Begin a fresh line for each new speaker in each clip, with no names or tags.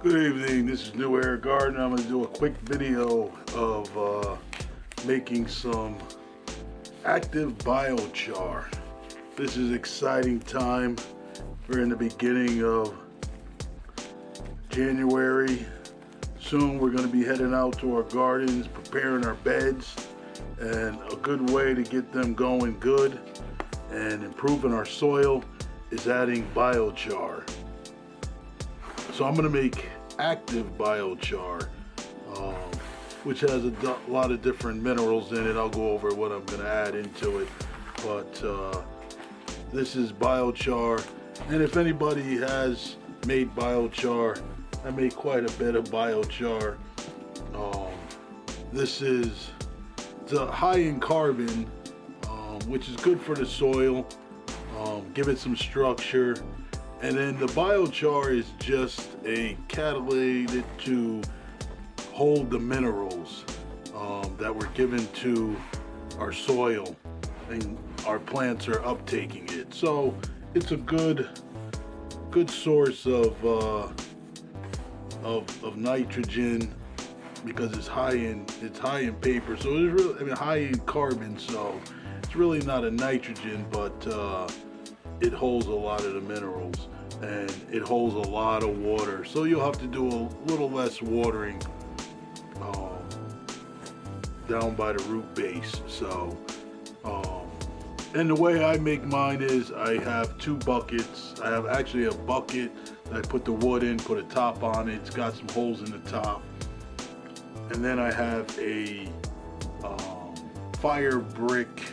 Good evening, this is New Air Garden. I'm going to do a quick video of making some active biochar. This is exciting time. We're in the beginning of January. Soon we're going to be heading out to our gardens, preparing our beds, and a good way to get them going good and improving our soil is adding biochar. So I'm going to make active biochar, which has a lot of different minerals in it. I'll go over what I'm going to add into it. But this is biochar. And if anybody has made biochar, I made quite a bit of biochar. This is high in carbon, which is good for the soil. Give it some structure. And then the biochar is just a catalyst to hold the minerals that were given to our soil, and our plants are uptaking it. So it's a good source of nitrogen because it's high in paper. So it's really, high in carbon. So it's really not a nitrogen, but it holds a lot of the minerals. And it holds a lot of water, so you'll have to do a little less watering down by the root base. So and the way I make mine is I have two buckets. I have actually a bucket that I put the wood in, put a top on it. It's got some holes in the top, and then I have a fire brick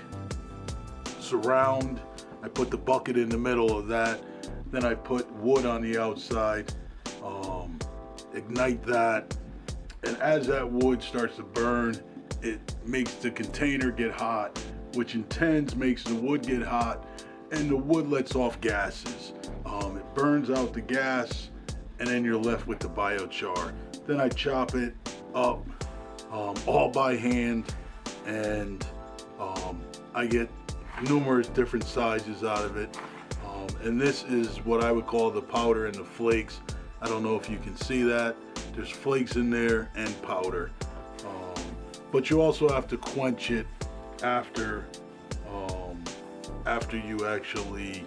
surround. I put the bucket in the middle of that. Then I put wood on the outside, ignite that, and as that wood starts to burn, it makes the container get hot, which in turn makes the wood get hot, and the wood lets off gases. It burns out the gas, and then you're left with the biochar. Then I chop it up all by hand, and I get numerous different sizes out of it. And this is what I would call the powder and the flakes. I don't know if you can see that. There's flakes in there and powder. But you also have to quench it after you actually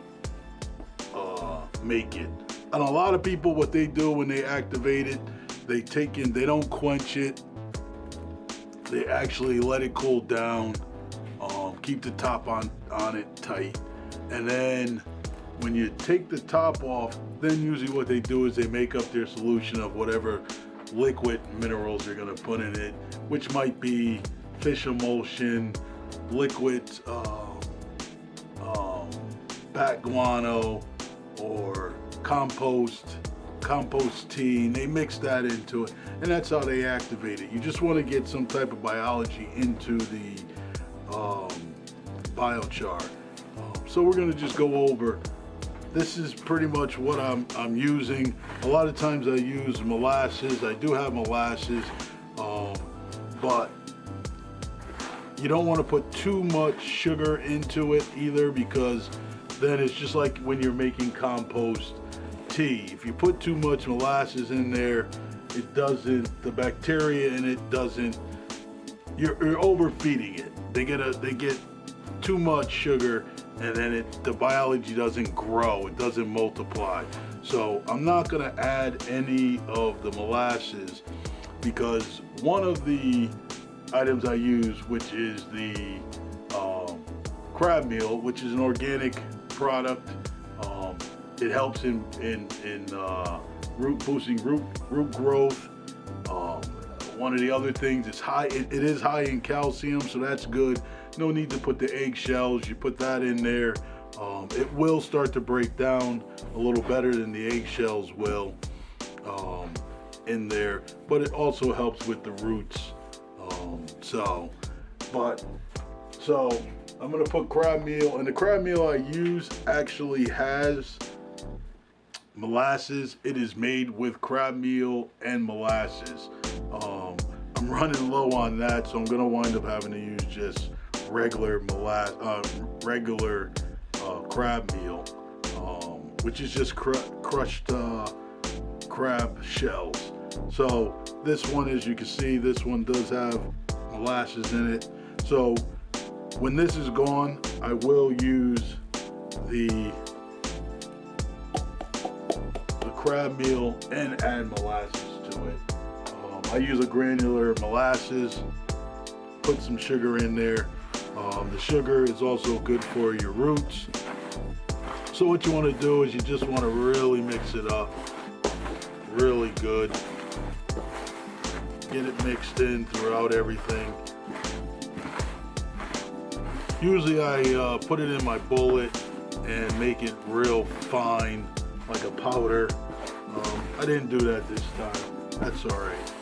make it. And a lot of people, what they do when they activate it, they don't quench it. They actually let it cool down, keep the top on it tight, and then when you take the top off, then usually what they do is they make up their solution of whatever liquid minerals they're going to put in it, which might be fish emulsion, liquid bat guano, or compost tea, and they mix that into it, and that's how they activate it. You just want to get some type of biology into the biochar. So we're going to just go over. This is pretty much what I'm using. A lot of times I use molasses. I do have molasses, but you don't want to put too much sugar into it either, because then it's just like when you're making compost tea. If you put too much molasses in there, the bacteria in it doesn't, you're overfeeding it. They get too much sugar, and then the biology doesn't grow, it doesn't multiply. So I'm not gonna add any of the molasses, because one of the items I use, which is the crab meal, which is an organic product, it helps in boosting root growth. One of the other things, it is high in calcium, so that's good. No need to put the eggshells. You put that in there. It will start to break down a little better than the eggshells will in there, but it also helps with the roots. So I'm gonna put crab meal, and the crab meal I use actually has molasses. It is made with crab meal and molasses. I'm running low on that, so I'm gonna wind up having to use just regular crab meal, which is just crushed crab shells. So this one, as you can see, this one does have molasses in it. So when this is gone, I will use the crab meal and add molasses to it. I use a granular molasses, put some sugar in there. The sugar is also good for your roots. So what you want to do is you just want to really mix it up really good. Get it mixed in throughout everything. Usually I put it in my bullet and make it real fine, like a powder. I didn't do that this time. That's all right.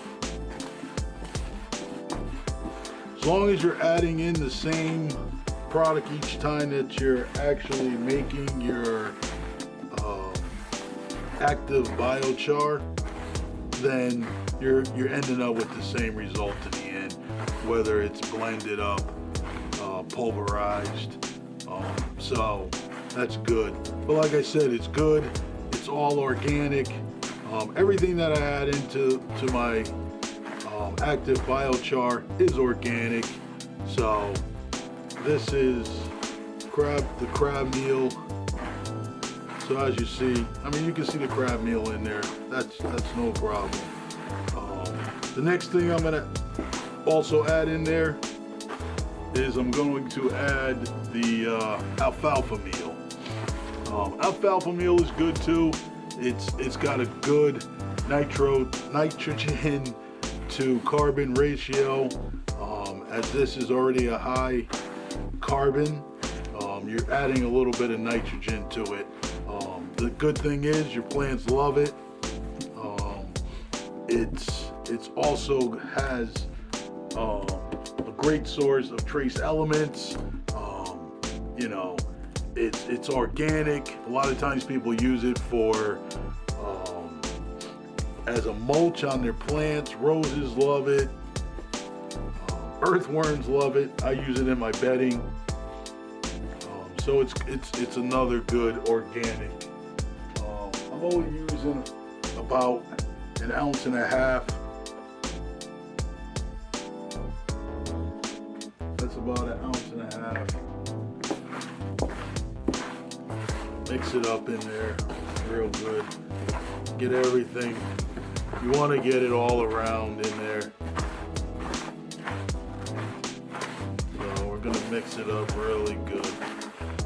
As long as you're adding in the same product each time that you're actually making your active biochar, then you're ending up with the same result in the end, whether it's blended up, pulverized. So that's good. But like I said, it's good. It's all organic. Everything that I add into my active biochar is organic. So this is the crab meal. So as you see, I mean, you can see the crab meal in there. That's no problem. The next thing I'm gonna also add in there is I'm going to add the alfalfa meal. Alfalfa meal is good too. It's got a good nitrogen to carbon ratio. As this is already a high carbon, you're adding a little bit of nitrogen to it. The good thing is your plants love it. It's also has a great source of trace elements. You know, it's organic. A lot of times people use it for as a mulch on their plants. Roses love it. Earthworms love it. I use it in my bedding. So it's another good organic. I'm only using about 1.5 ounces. That's about 1.5 ounces. Mix it up in there real good. Get everything. You want to get it all around in there. So we're gonna mix it up really good.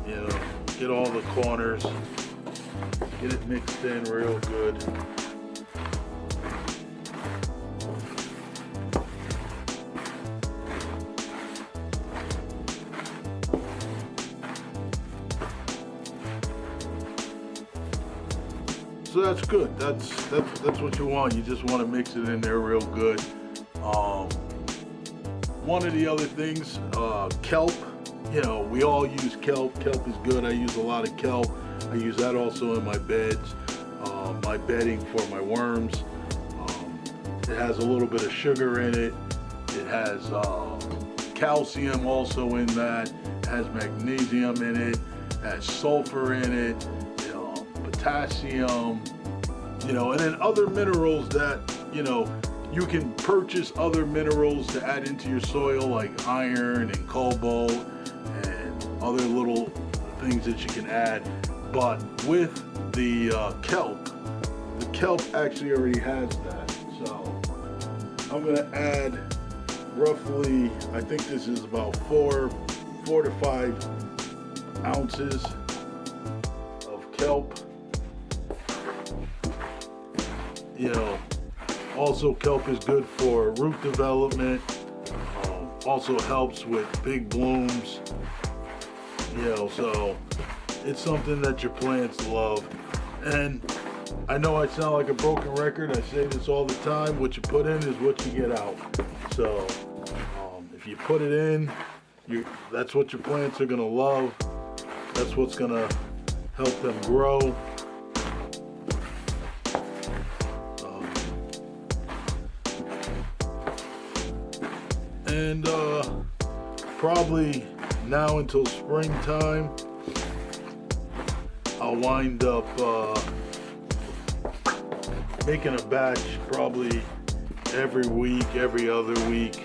You know, get all the corners. Get it mixed in real good. So that's good. That's what you want. You just want to mix it in there real good. One of the other things, kelp. You know, we all use kelp. Kelp is good. I use a lot of kelp. I use that also in my beds, my bedding for my worms. It has a little bit of sugar in it. It has calcium also in that. It has magnesium in it. It has sulfur in it. Potassium, you know, and then other minerals that, you know, you can purchase other minerals to add into your soil, like iron and cobalt and other little things that you can add. But with the kelp actually already has that. So I'm gonna add roughly, I think this is about 4 to 5 ounces of kelp. You know, also kelp is good for root development. Also helps with big blooms. You know, so it's something that your plants love. And I know I sound like a broken record. I say this all the time. What you put in is what you get out. So if you put it in, that's what your plants are gonna love. That's what's gonna help them grow. And probably now until springtime, I'll wind up making a batch probably every week, every other week.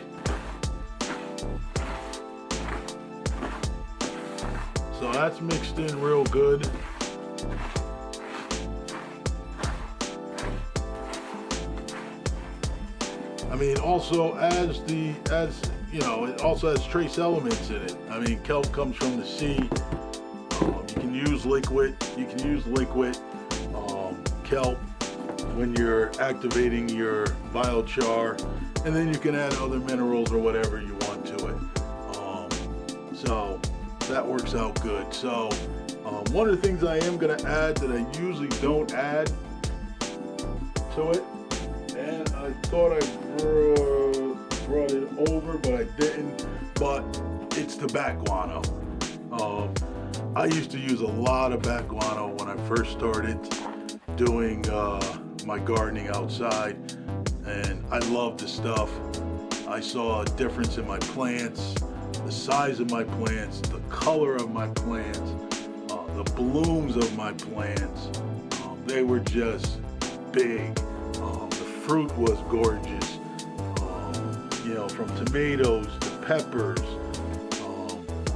So that's mixed in real good. I mean, also as you know, it also has trace elements in it. I mean, kelp comes from the sea. You can use liquid. Kelp when you're activating your Bio Char, and then you can add other minerals or whatever you want to it. So that works out good. So one of the things I am going to add that I usually don't add to it, and I thought I brought it over, but I didn't, but it's the bat guano. I used to use a lot of bat guano when I first started doing my gardening outside, and I love the stuff. I saw a difference in my plants, the size of my plants, the color of my plants, the blooms of my plants. They were just big. The fruit was gorgeous. You know, from tomatoes to peppers.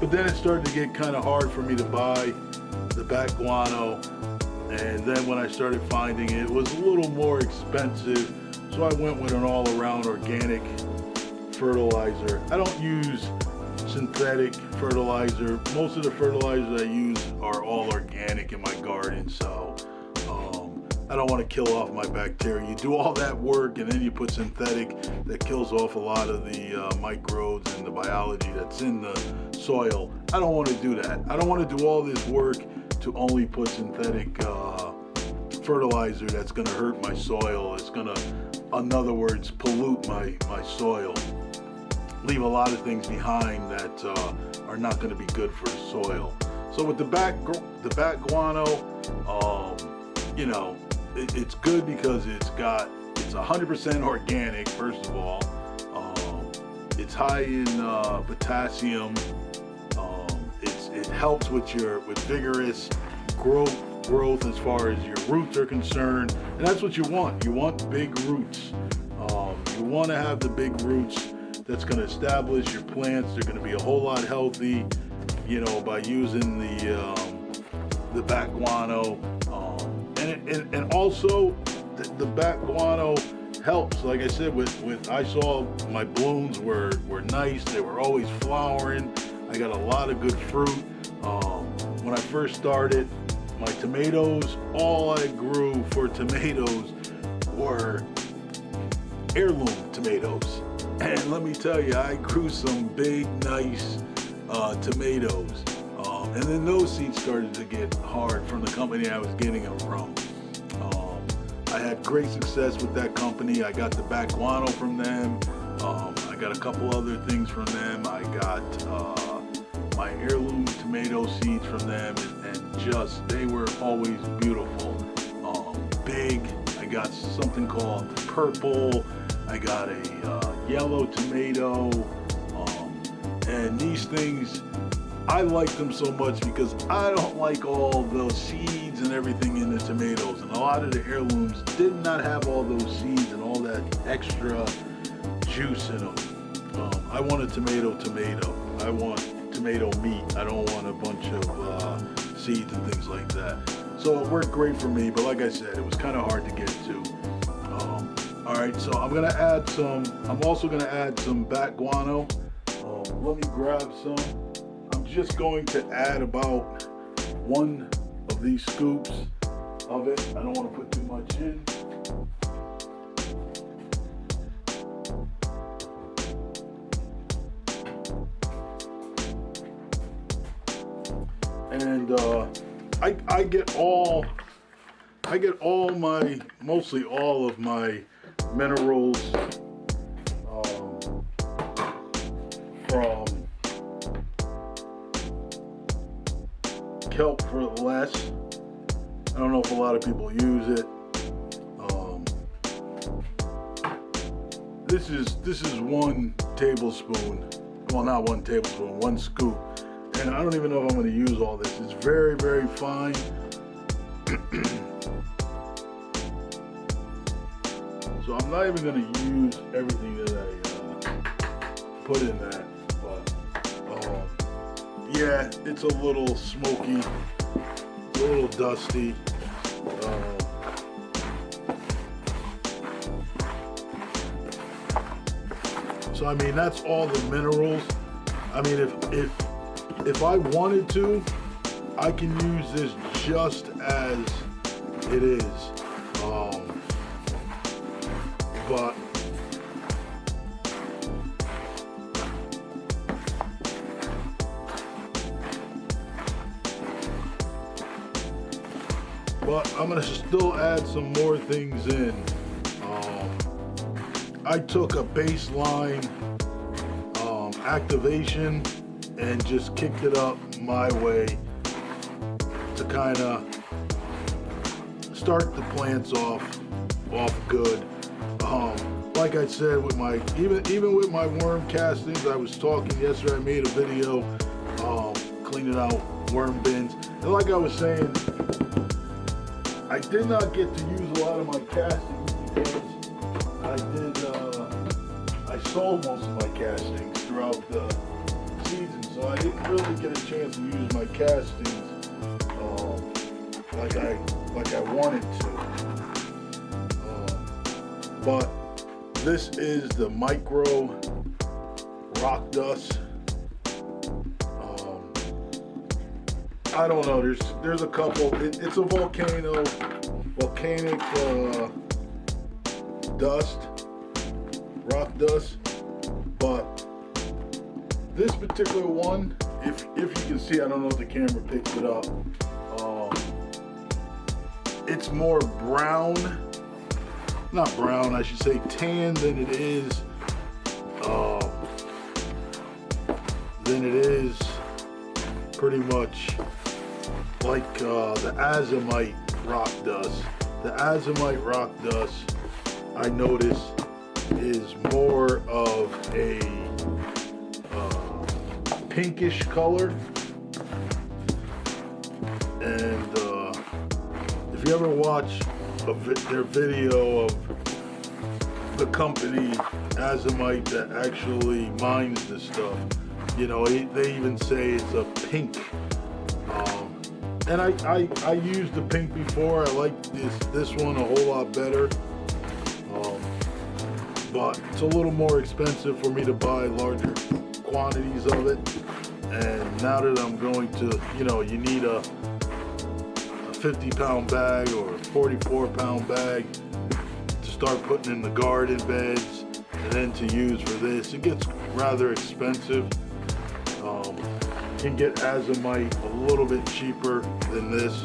But then it started to get kind of hard for me to buy the bat guano. And then when I started finding it, it was a little more expensive. So I went with an all-around organic fertilizer. I don't use synthetic fertilizer. Most of the fertilizers I use are all organic in my garden. So I don't want to kill off my bacteria. You do all that work and then you put synthetic that kills off a lot of the microbes and the biology that's in the soil. I don't want to do that. I don't want to do all this work to only put synthetic fertilizer that's going to hurt my soil. It's going to, in other words, pollute my soil. Leave a lot of things behind that are not going to be good for the soil. So with the bat guano, you know, it's good because it's 100% organic, first of all. It's high in potassium. It helps with vigorous growth as far as your roots are concerned, and that's what you want. You want big roots. You want to have the big roots that's going to establish your plants. They're going to be a whole lot healthy, you know, by using the bat guano. And also the bat guano helps. Like I said, I saw my blooms were nice. They were always flowering. I got a lot of good fruit. When I first started, my tomatoes, all I grew for tomatoes were heirloom tomatoes. And let me tell you, I grew some big, nice tomatoes. And then those seeds started to get hard from the company I was getting them from. I had great success with that company. I got the bat guano from them. I got a couple other things from them. I got my heirloom tomato seeds from them, and just, they were always beautiful. Big. I got something called purple. I got a yellow tomato. And these things, I like them so much because I don't like all those seeds and everything in the tomatoes. And a lot of the heirlooms did not have all those seeds and all that extra juice in them. I want a tomato. I want tomato meat. I don't want a bunch of seeds and things like that. So it worked great for me, but like I said, it was kind of hard to get to. All right, so I'm also gonna add some bat guano. Let me grab some. I'm just going to add about one of these scoops of it. I don't want to put too much in. And mostly all of my minerals from Kelp for less. I don't know if a lot of people use it. This is 1 tablespoon. Well, not 1 tablespoon, 1 scoop. And I don't even know if I'm going to use all this. It's very, very fine. So I'm not even going to use everything that I put in that. But yeah, it's a little smoky, it's a little dusty. So I mean, that's all the minerals. I mean, if I wanted to, I can use this just as it is. But I'm gonna still add some more things in. I took a baseline activation and just kicked it up my way to kind of start the plants off good. Like I said, with my even with my worm castings, I was talking yesterday. I made a video cleaning out worm bins, and like I was saying, I did not get to use a lot of my castings because I sold most of my castings throughout the season, so I didn't really get a chance to use my castings like I wanted to. But this is the micro rock dust. I don't know. There's a couple. It's a volcanic dust, rock dust. But this particular one, if you can see, I don't know if the camera picks it up. It's more brown, not brown, I should say tan than it is pretty much like the azomite rock dust. The azomite rock dust, I notice, is more of a pinkish color. And if you ever watch their video of the company Azomite that actually mines this stuff, you know, they even say it's a pink. And I used the pink before. I like this one a whole lot better. But it's a little more expensive for me to buy larger quantities of it. And now that I'm going to, you know, you need a 50-pound bag or a 44-pound bag to start putting in the garden beds and then to use for this. It gets rather expensive. You can get azomite a little bit cheaper than this,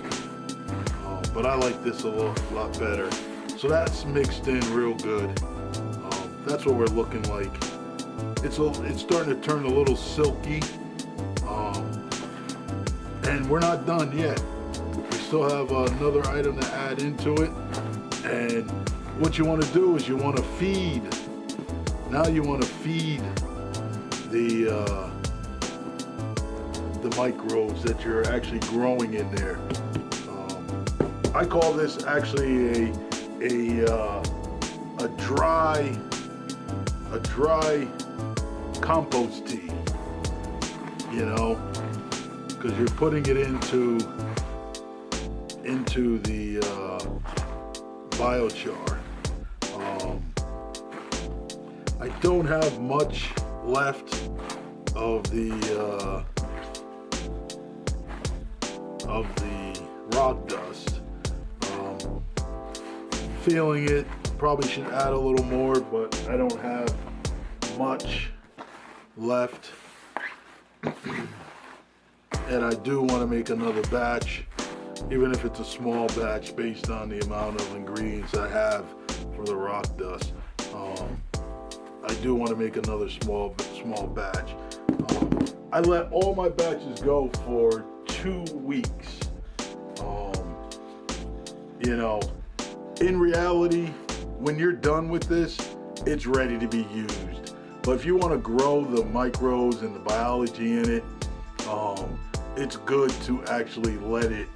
but I like this a lot better. So that's mixed in real good. That's what we're looking like. It's starting to turn a little silky, and we're not done yet. We still have another item to add into it, and what you want to do is you want to feed. Now you want to feed the microbes that you're actually growing in there. I call this actually a dry compost tea, you know, because you're putting it into the Bio Char. I don't have much left of the rock dust. Feeling it, probably should add a little more, but I don't have much left. And I do want to make another batch, even if it's a small batch based on the amount of ingredients I have for the rock dust. I do want to make another small batch. I let all my batches go for 2 weeks. You know, in reality, when you're done with this, it's ready to be used. But if you want to grow the microbes and the biology in it, it's good to actually let it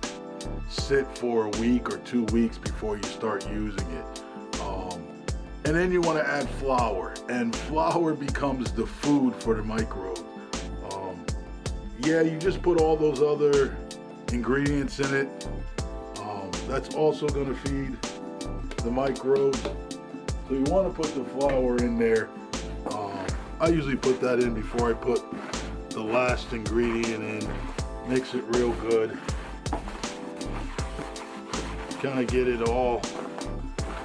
sit for a week or 2 weeks before you start using it. And then you want to add flour, and flour becomes the food for the microbes. Yeah, you just put all those other ingredients in it. That's also going to feed the microbes. So you want to put the flour in there. I usually put that in before I put the last ingredient in. Mix it real good. Kind of get it all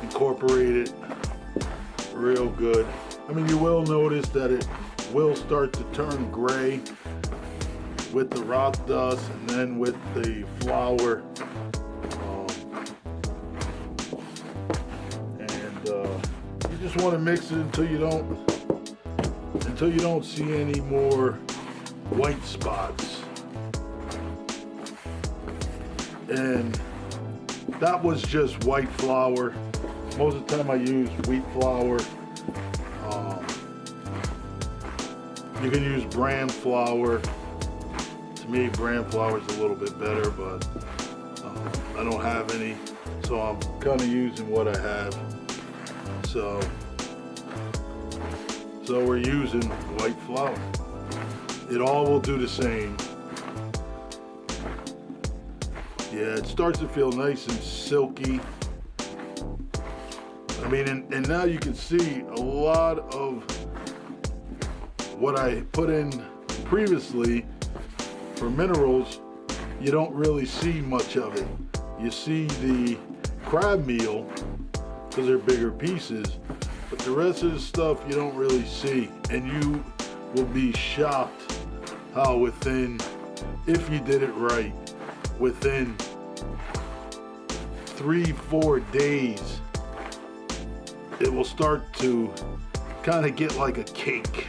incorporated real good. I mean, you will notice that it will start to turn gray with the rock dust and then with the flour. You just want to mix it until you don't see any more white spots. And that was just white flour. Most of the time I use wheat flour. You can use bran flour. To me, bran flour is a little bit better, but I don't have any, so I'm kind of using what I have. So we're using white flour. It all will do the same. Yeah, it starts to feel nice and silky. I mean, and now you can see a lot of what I put in previously for minerals. You don't really see much of it. You see the crab meal because they're bigger pieces, but the rest of the stuff you don't really see, and you will be shocked how within, if you did it right, within 3-4 days, it will start to kind of get like a cake.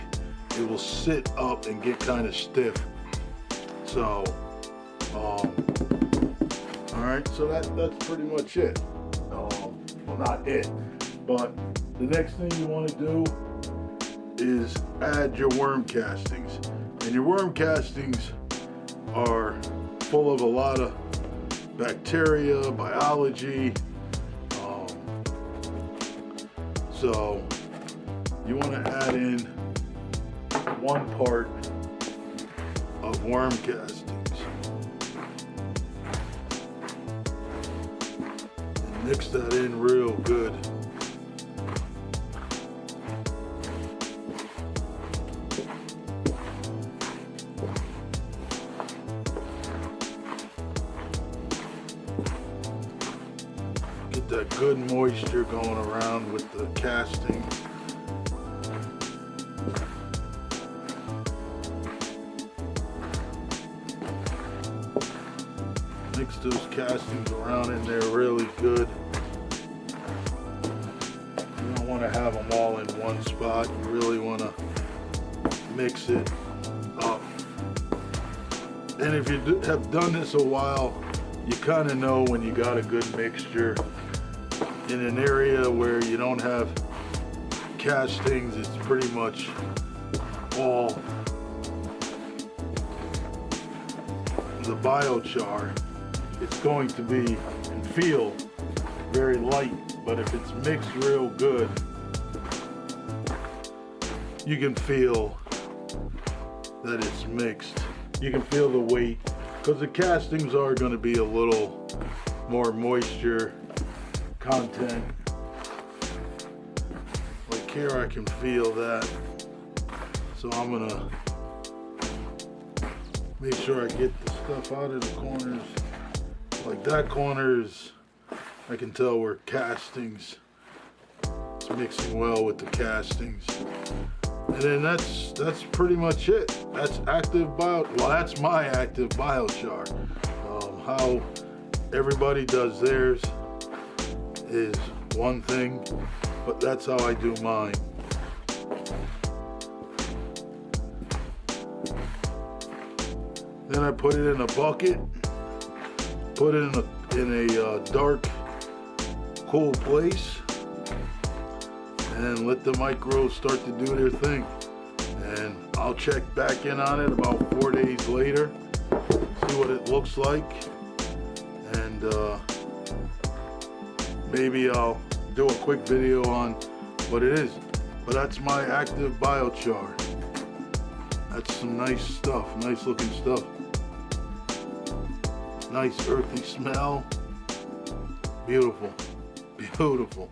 It will sit up and get kind of stiff. So, all right, so that's pretty much it. Well, not it, but the next thing you want to do is add your worm castings. And your worm castings are full of a lot of bacteria, biology. So you want to add in 1 part of worm castings. And mix that in real good. That good moisture going around with the casting. Mix those castings around in there really good. You don't want to have them all in one spot. You really want to mix it up. And if you have done this a while, you kind of know when you got a good mixture. In an area where you don't have castings, it's pretty much all the Bio Char. It's going to be and feel very light, but if it's mixed real good, you can feel that it's mixed. You can feel the weight, because the castings are going to be a little more moisture content. Like here I can feel that, so I'm gonna make sure I get the stuff out of the corners. Like that corners, I can tell where castings, it's mixing well with the castings. And then that's pretty much it. That's active bio, well, that's my active biochar. How everybody does theirs is one thing, but that's how I do mine. Then I put it in a bucket, put it in a dark, cool place, and let the microbes start to do their thing. And I'll check back in on it about 4 days later, see what it looks like, and maybe I'll do a quick video on but it is. But that's my active biochar. That's some nice stuff, nice looking stuff. Nice earthy smell. Beautiful, beautiful.